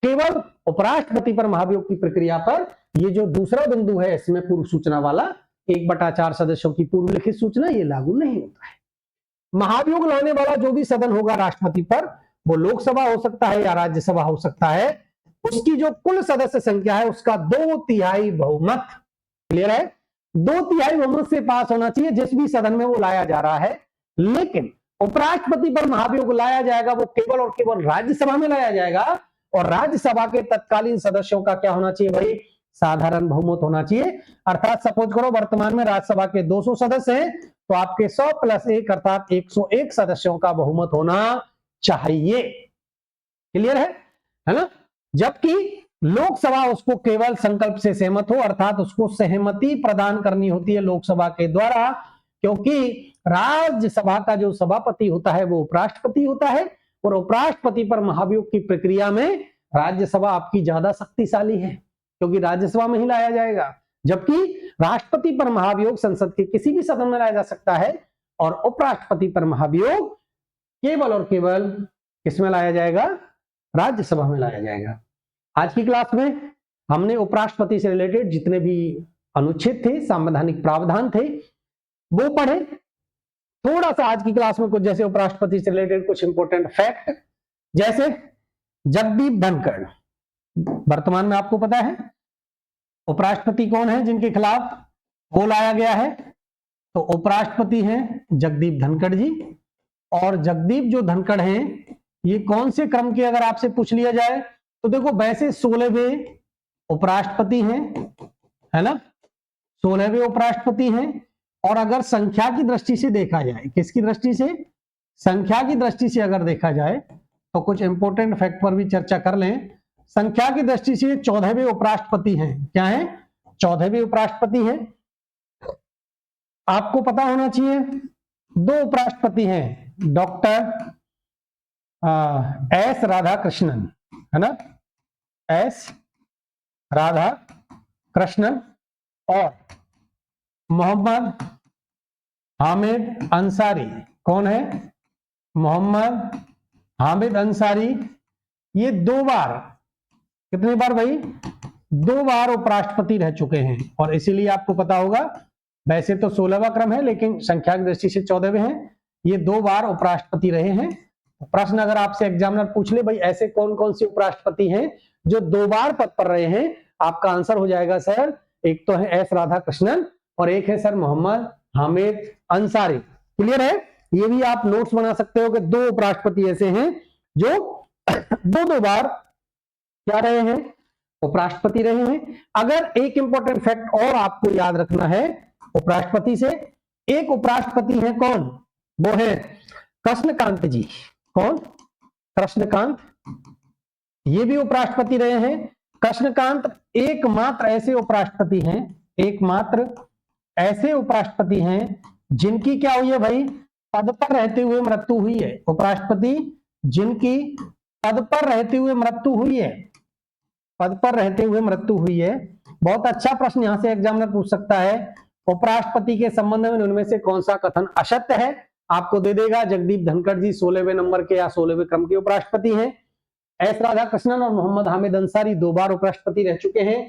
केवल उपराष्ट्रपति पर महाभियोग की प्रक्रिया पर ये जो दूसरा बिंदु है इसमें पूर्व सूचना वाला 1/4 सदस्यों की पूर्व लिखित सूचना ये लागू नहीं होता है। महाभियोग लाने वाला जो भी सदन होगा राष्ट्रपति पर, वो लोकसभा हो सकता है या राज्यसभा हो सकता है, उसकी जो कुल सदस्य संख्या है उसका 2/3 बहुमत, क्लियर है, 2/3 बहुमत से पास होना चाहिए जिस भी सदन में वो लाया जा रहा है। लेकिन उपराष्ट्रपति पर महाभियोग लाया जाएगा वो केवल और केवल राज्यसभा में लाया जाएगा, और राज्यसभा के तत्कालीन सदस्यों का क्या होना चाहिए भाई, साधारण बहुमत होना चाहिए। अर्थात सपोज करो वर्तमान में राज्यसभा के 200 सदस्य हैं, तो आपके 100 + 1 अर्थात 101 सदस्यों का बहुमत होना चाहिए। क्लियर है ना? जबकि लोकसभा उसको केवल संकल्प से सहमत हो, अर्थात उसको सहमति प्रदान करनी होती है लोकसभा के द्वारा, क्योंकि राज्यसभा का जो सभापति होता है वो उपराष्ट्रपति होता है, और उपराष्ट्रपति पर महाभियोग की प्रक्रिया में राज्यसभा आपकी ज्यादा शक्तिशाली है, क्योंकि राज्यसभा में ही लाया जाएगा। जबकि राष्ट्रपति पर महाभियोग संसद के किसी भी सदन में लाया जा सकता है, और उपराष्ट्रपति पर महाभियोग केवल और केवल किसमें लाया जाएगा, राज्यसभा में लाया जाएगा। आज की क्लास में हमने उपराष्ट्रपति से रिलेटेड जितने भी अनुच्छेद थे, संवैधानिक प्रावधान थे, वो पढ़े। थोड़ा सा आज की क्लास में कुछ जैसे उपराष्ट्रपति से रिलेटेड कुछ इंपॉर्टेंट फैक्ट, जैसे जगदीप धनखड़, वर्तमान में आपको पता है उपराष्ट्रपति कौन है जिनके खिलाफ वो लाया गया है, तो उपराष्ट्रपति हैं जगदीप धनखड़ जी। और जगदीप जो धनखड़ हैं ये कौन से क्रम के, अगर आपसे पूछ लिया जाए तो देखो वैसे 16वें उपराष्ट्रपति हैं, है ना, 16वें उपराष्ट्रपति हैं। और अगर संख्या की दृष्टि से देखा जाए, किसकी दृष्टि से, संख्या की दृष्टि से अगर देखा जाए तो कुछ इंपॉर्टेंट फैक्ट पर भी चर्चा कर लें। संख्या की दृष्टि से 14वें उपराष्ट्रपति हैं। क्या है, 14वें उपराष्ट्रपति हैं। आपको पता होना चाहिए 2 उपराष्ट्रपति हैं, डॉक्टर एस राधाकृष्णन, है ना, एस राधाकृष्णन और मोहम्मद हामिद अंसारी। कौन है, मोहम्मद हामिद अंसारी। ये 2 बार, कितने बार भाई, 2 बार उपराष्ट्रपति रह चुके हैं। और इसीलिए आपको पता होगा वैसे तो 16वां क्रम है, लेकिन संख्या की दृष्टि से 14वें हैं। ये 2 बार उपराष्ट्रपति रहे हैं। प्रश्न अगर आपसे एग्जामिनर पूछ ले भाई ऐसे कौन कौन से उपराष्ट्रपति हैं जो 2 बार पद पर रहे हैं, आपका आंसर हो जाएगा सर, एक तो है एस राधाकृष्णन और एक है सर मोहम्मद हामिद अंसारी। क्लियर है? ये भी आप नोट्स बना सकते हो कि 2 उपराष्ट्रपति ऐसे हैं जो 2 बार क्या रहे हैं, उपराष्ट्रपति रहे हैं। अगर एक इंपॉर्टेंट फैक्ट और आपको याद रखना है उपराष्ट्रपति से, एक उपराष्ट्रपति है कौन, वो है कृष्णकांत जी। कौन, कृष्णकांत, ये भी उपराष्ट्रपति रहे हैं। कृष्णकांत एकमात्र ऐसे उपराष्ट्रपति हैं, एकमात्र ऐसे उपराष्ट्रपति हैं जिनकी क्या हुई है भाई, पद पर रहते हुए मृत्यु हुई है। उपराष्ट्रपति जिनकी पद पर रहते हुए मृत्यु हुई है, पद पर रहते हुए मृत्यु हुई है। बहुत अच्छा प्रश्न यहां से एग्जामिनर पूछ सकता है, उपराष्ट्रपति के संबंध में उनमें से कौन सा कथन असत्य है। आपको दे देगा जगदीप धनखड़ जी 16वें नंबर के या 16वें क्रम के उपराष्ट्रपति हैं। एस राधाकृष्णन और मोहम्मद हामिद अंसारी 2 बार उपराष्ट्रपति रह चुके हैं।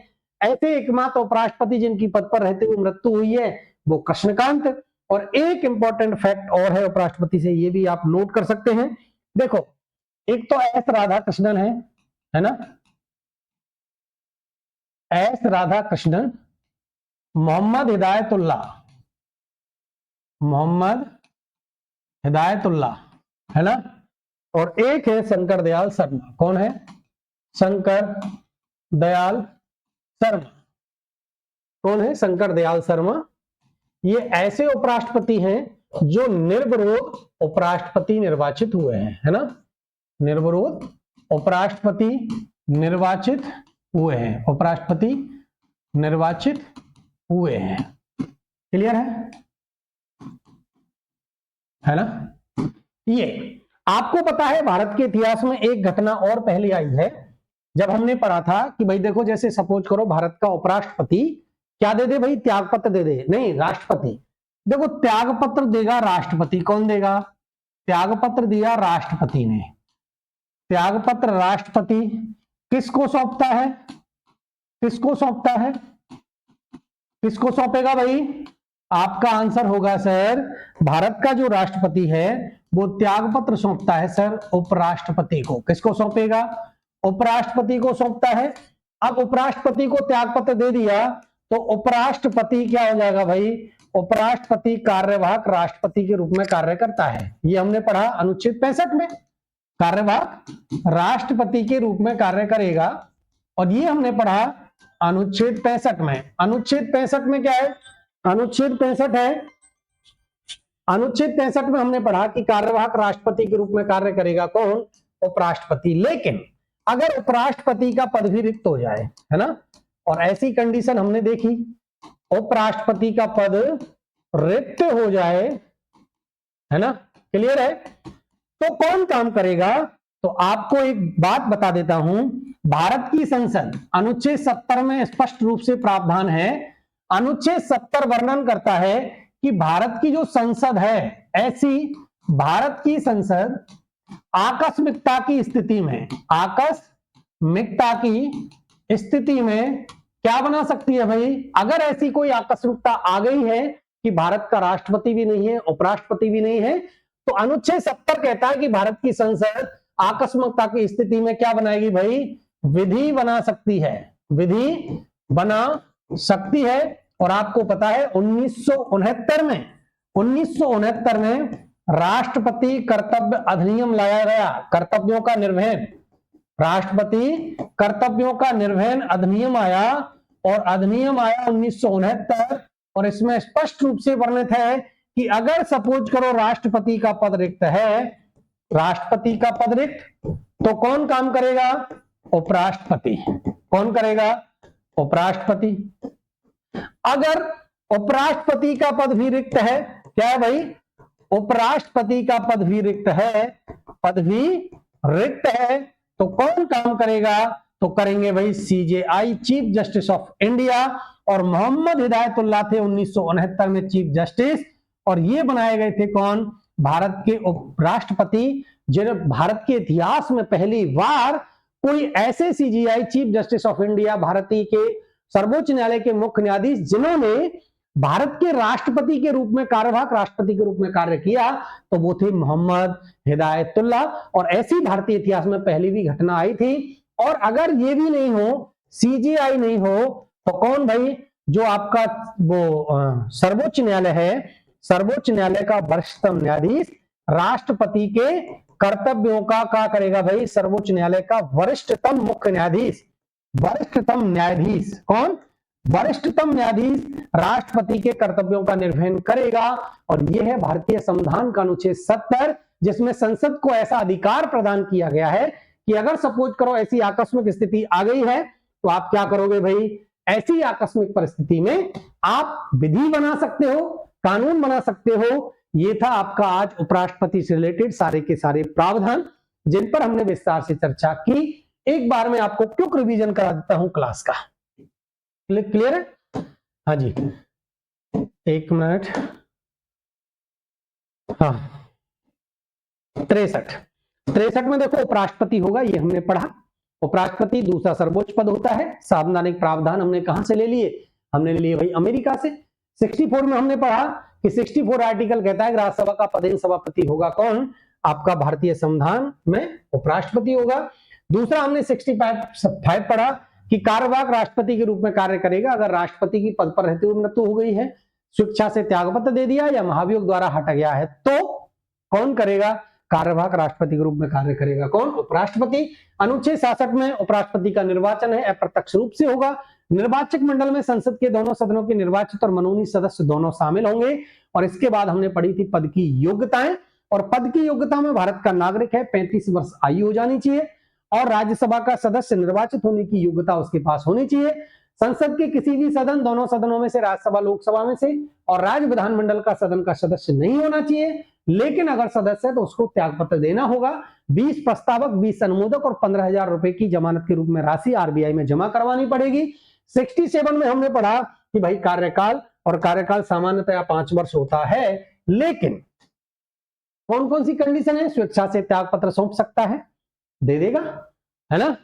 ऐसे एकमात्र उपराष्ट्रपति जिनकी पद पर रहते हुए मृत्यु हुई है वो कृष्णकांत। और एक इंपॉर्टेंट फैक्ट और है उपराष्ट्रपति से, ये भी आप नोट कर सकते हैं। देखो एक तो एस राधाकृष्णन है ना, एस राधाकृष्णन, मोहम्मद हिदायतुल्लाह, मोहम्मद हिदायतुल्लाह, है ना, और एक है शंकर दयाल शर्मा। कौन है, शंकर दयाल शर्मा। कौन है, शंकर दयाल शर्मा। ये ऐसे उपराष्ट्रपति हैं जो निर्विरोध उपराष्ट्रपति निर्वाचित हुए हैं, है ना, निर्विरोध उपराष्ट्रपति निर्वाचित हुए हैं, उपराष्ट्रपति निर्वाचित हुए हैं। क्लियर है ना। ये आपको पता है भारत के इतिहास में एक घटना और पहले आई है, जब हमने पढ़ा था कि भाई देखो जैसे सपोज करो भारत का उपराष्ट्रपति क्या दे दे भाई, त्यागपत्र दे दे, नहीं राष्ट्रपति। देखो त्यागपत्र देगा राष्ट्रपति, कौन देगा, त्यागपत्र दिया राष्ट्रपति ने। त्यागपत्र राष्ट्रपति किसको सौंपता है, किसको सौंपता है, किसको सौंपेगा भाई, आपका आंसर होगा सर भारत का जो राष्ट्रपति है वो त्यागपत्र सौंपता है सर उपराष्ट्रपति को। किसको सौंपेगा, उपराष्ट्रपति को सौंपता है। अब उपराष्ट्रपति को त्यागपत्र दे दिया तो उपराष्ट्रपति क्या हो जाएगा भाई, उपराष्ट्रपति कार्यवाहक राष्ट्रपति के रूप में कार्य करता है। ये हमने पढ़ा अनुच्छेद 65 में, कार्यवाहक राष्ट्रपति के रूप में कार्य करेगा। और ये हमने पढ़ा अनुच्छेद 65 में। अनुच्छेद 65 में क्या है, अनुच्छेद 65 है, अनुच्छेद 65 में हमने पढ़ा कि कार्यवाहक राष्ट्रपति के रूप में कार्य करेगा कौन, उपराष्ट्रपति। लेकिन अगर उपराष्ट्रपति का पद भी रिक्त हो जाए, है ना, और ऐसी कंडीशन हमने देखी, उपराष्ट्रपति का पद रिक्त हो जाए, है ना, क्लियर है, तो कौन काम करेगा? तो आपको एक बात बता देता हूं, भारत की संसद अनुच्छेद 70 में स्पष्ट रूप से प्रावधान है। अनुच्छेद 70 वर्णन करता है कि भारत की जो संसद है, ऐसी भारत की संसद आकस्मिकता की स्थिति में, आकस्मिकता की स्थिति में क्या बना सकती है भाई? अगर ऐसी कोई आकस्मिकता आ गई है कि भारत का राष्ट्रपति भी नहीं है, उपराष्ट्रपति भी नहीं है, तो अनुच्छेद 70 कहता है कि भारत की संसद आकस्मिकता की स्थिति में क्या बनाएगी भाई? विधि बना सकती है, विधि बना सकती है। और आपको पता है 1969 में राष्ट्रपति कर्तव्य अधिनियम लाया गया, कर्तव्यों का निर्वहन, राष्ट्रपति कर्तव्यों का निर्वहन अधिनियम आया, और अधिनियम आया 1969, और इसमें स्पष्ट रूप से वर्णित है कि अगर सपोज करो राष्ट्रपति का पद रिक्त है, राष्ट्रपति का पद रिक्त, तो कौन काम करेगा? उपराष्ट्रपति। कौन करेगा? उपराष्ट्रपति। अगर उपराष्ट्रपति का पद भी रिक्त है, क्या है भाई? उपराष्ट्रपति का पद भी रिक्त है, पद भी रिक्त है, तो कौन काम करेगा? तो करेंगे भाई CJI, chief justice of India, और मोहम्मद हिदायतुल्लाह थे 1969 में चीफ जस्टिस, और ये बनाए गए थे कौन? भारत के उपराष्ट्रपति, जिन्हें भारत के इतिहास में पहली बार कोई ऐसे CGI, chief justice of India, भारतीय के सर्वोच्च न्यायालय के मुख्य न्यायाधीश, जिन्होंने भारत के राष्ट्रपति के रूप में, कार्यवाहक राष्ट्रपति के रूप में कार्य किया, तो वो थे मोहम्मद हिदायतुल्लाह। और ऐसी भारतीय इतिहास में पहली भी घटना आई थी। और अगर ये भी नहीं हो, सीजीआई नहीं हो, तो कौन भाई? जो आपका वो सर्वोच्च न्यायालय है, सर्वोच्च न्यायालय का वरिष्ठतम न्यायाधीश राष्ट्रपति के कर्तव्यों का क्या करेगा भाई? सर्वोच्च न्यायालय का वरिष्ठतम मुख्य न्यायाधीश, वरिष्ठतम न्यायाधीश कौन? वरिष्ठतम न्यायाधीश राष्ट्रपति के कर्तव्यों का निर्वहन करेगा। और यह है भारतीय संविधान का अनुच्छेद 70, जिसमें संसद को ऐसा अधिकार प्रदान किया गया है कि अगर सपोज करो ऐसी आकस्मिक स्थिति आ गई है, तो आप क्या करोगे भाई? ऐसी आकस्मिक परिस्थिति में आप विधि बना सकते हो, कानून बना सकते हो। ये था आपका आज उपराष्ट्रपति से रिलेटेड सारे के सारे प्रावधान, जिन पर हमने विस्तार से चर्चा की। एक बार मैं आपको क्विक रिवीजन करा देता हूं क्लास का। क्लियर है? हाँ जी, एक मिनट। हाँ, 63 में देखो उपराष्ट्रपति होगा, ये हमने पढ़ा। उपराष्ट्रपति दूसरा सर्वोच्च पद होता है। संवैधानिक प्रावधान हमने कहां से ले लिए? हमने ले लिए भाई अमेरिका से। 64 में हमने पढ़ा कि 64 आर्टिकल कहता है कि राज्यसभा का पदेन सभापति होगा कौन? आपका भारतीय संविधान में उपराष्ट्रपति होगा। दूसरा हमने 65 पढ़ा कि कार्यवाहक राष्ट्रपति के रूप में कार्य करेगा अगर राष्ट्रपति की पद पर रहते हुए मृत्यु हो गई है, स्वेच्छा से त्यागपत्र दे दिया या महाभियोग द्वारा हटा गया है, तो कौन करेगा? कार्यवाहक राष्ट्रपति के रूप में कार्य करेगा कौन? उपराष्ट्रपति। अनुच्छेद 66 में उपराष्ट्रपति का निर्वाचन है, अप्रत्यक्ष रूप से होगा। निर्वाचक मंडल में संसद के दोनों सदनों के निर्वाचित और मनोनीत सदस्य दोनों शामिल होंगे। और इसके बाद हमने पढ़ी थी पद की योग्यताएं, और पद की योग्यता में भारत का नागरिक है, 35 वर्ष आयु हो जानी चाहिए, और राज्यसभा का सदस्य निर्वाचित होने की योग्यता उसके पास होनी चाहिए। संसद के किसी भी सदन, दोनों सदनों में से, राज्यसभा लोकसभा में से, और राज्य विधानमंडल का सदन का सदस्य नहीं होना चाहिए, लेकिन अगर सदस्य है तो उसको त्यागपत्र देना होगा। 20 प्रस्तावक, 20 अनुमोदक और 15,000 रुपए की जमानत के रूप में राशि आरबीआई में जमा करवानी पड़ेगी। 67 में हमने पढ़ा कि भाई कार्यकाल, और कार्यकाल सामान्यतया 5 वर्ष होता है, लेकिन कौन कौन सी कंडीशन है? स्वेच्छा से त्यागपत्र सौंप सकता है, दे देगा, है ना।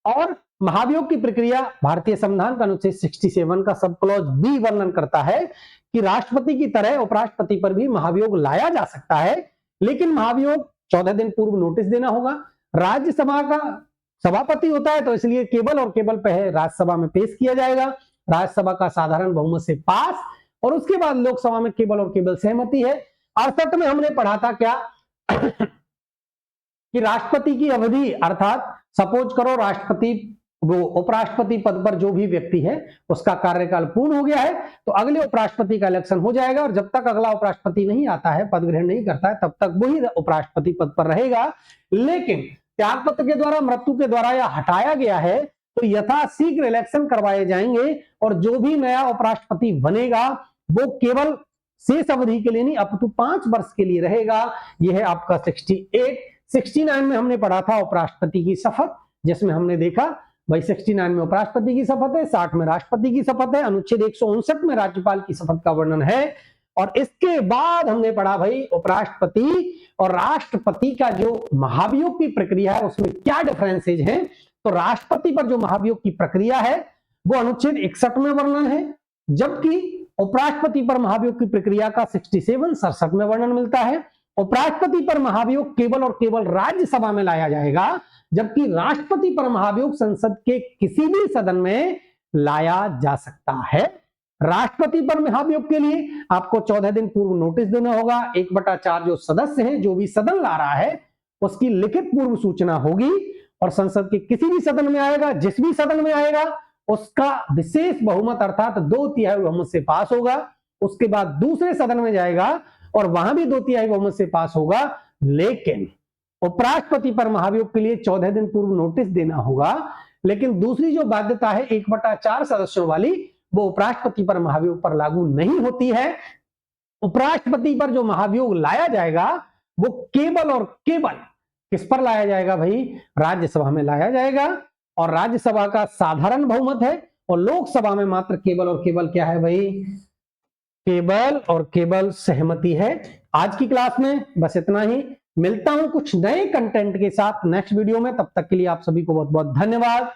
और महाभियोग की प्रक्रिया भारतीय संविधान का अनुच्छेद 67 का सब क्लॉज बी वर्णन करता है कि राष्ट्रपति की तरह उपराष्ट्रपति पर भी महाभियोग लाया जा सकता है, लेकिन महाभियोग 14 दिन पूर्व नोटिस देना होगा। राज्यसभा का सभापति होता है, तो इसलिए केवल और केवल पहले राज्यसभा में पेश किया जाएगा, राज्यसभा का साधारण बहुमत से पास, और उसके बाद लोकसभा में केवल और केवल सहमति है। 68 में हमने पढ़ा था क्या कि राष्ट्रपति की अवधि, अर्थात सपोज करो राष्ट्रपति वो उपराष्ट्रपति पद पर जो भी व्यक्ति है उसका कार्यकाल पूर्ण हो गया है, तो अगले उपराष्ट्रपति का इलेक्शन हो जाएगा, और जब तक अगला उपराष्ट्रपति नहीं आता है, पद ग्रहण नहीं करता है, तब तक वही उपराष्ट्रपति पद पर रहेगा। लेकिन त्यागपत्र के द्वारा, मृत्यु के द्वारा या हटाया गया है तो यथाशीघ्र इलेक्शन करवाए जाएंगे, और जो भी नया उपराष्ट्रपति बनेगा वो केवल शेष अवधि के लिए नहीं, अप टू 5 वर्ष के लिए रहेगा। यह है आपका 68। 69 में हमने पढ़ा था उपराष्ट्रपति की शपथ, जिसमें हमने देखा भाई 69 में उपराष्ट्रपति की शपथ है, 60 में राष्ट्रपति की शपथ है, अनुच्छेद 159 में राज्यपाल की शपथ का वर्णन है। और इसके बाद हमने पढ़ा भाई उपराष्ट्रपति और राष्ट्रपति का जो महाभियोग की प्रक्रिया है उसमें क्या डिफरेंसेज हैं। तो राष्ट्रपति पर जो महाभियोग की प्रक्रिया है वो अनुच्छेद 61 में वर्णन है, जबकि उपराष्ट्रपति पर महाभियोग की प्रक्रिया का 67 में वर्णन मिलता है। उपराष्ट्रपति पर महाभियोग केवल और केवल राज्यसभा में लाया जाएगा, जबकि राष्ट्रपति पर महाभियोग संसद के किसी भी सदन में लाया जा सकता है। राष्ट्रपति पर महाभियोग के लिए आपको 14 दिन पूर्व नोटिस देना होगा। 1/4 जो सदस्य हैं, जो भी सदन ला रहा है उसकी लिखित पूर्व सूचना होगी, और संसद के किसी भी सदन में आएगा, जिस भी सदन में आएगा उसका विशेष बहुमत अर्थात 2/3 बहुमत से पास होगा। उसके बाद दूसरे सदन में जाएगा और वहां भी 2/3 बहुमत से पास होगा। लेकिन उपराष्ट्रपति पर महाभियोग के लिए 14 दिन पूर्व नोटिस देना होगा। लेकिन दूसरी जो बाध्यता है 1/4 सदस्यों वाली, वो उपराष्ट्रपति पर महाभियोग पर लागू नहीं होती है। उपराष्ट्रपति पर जो महाभियोग लाया जाएगा वो केवल और केवल किस पर लाया जाएगा भाई, राज्यसभा में लाया जाएगा, और राज्यसभा का साधारण बहुमत है, और लोकसभा में मात्र केवल और केवल क्या है भाई, केवल और केवल सहमति है। आज की क्लास में बस इतना ही। मिलता हूं कुछ नए कंटेंट के साथ नेक्स्ट वीडियो में, तब तक के लिए आप सभी को बहुत बहुत धन्यवाद।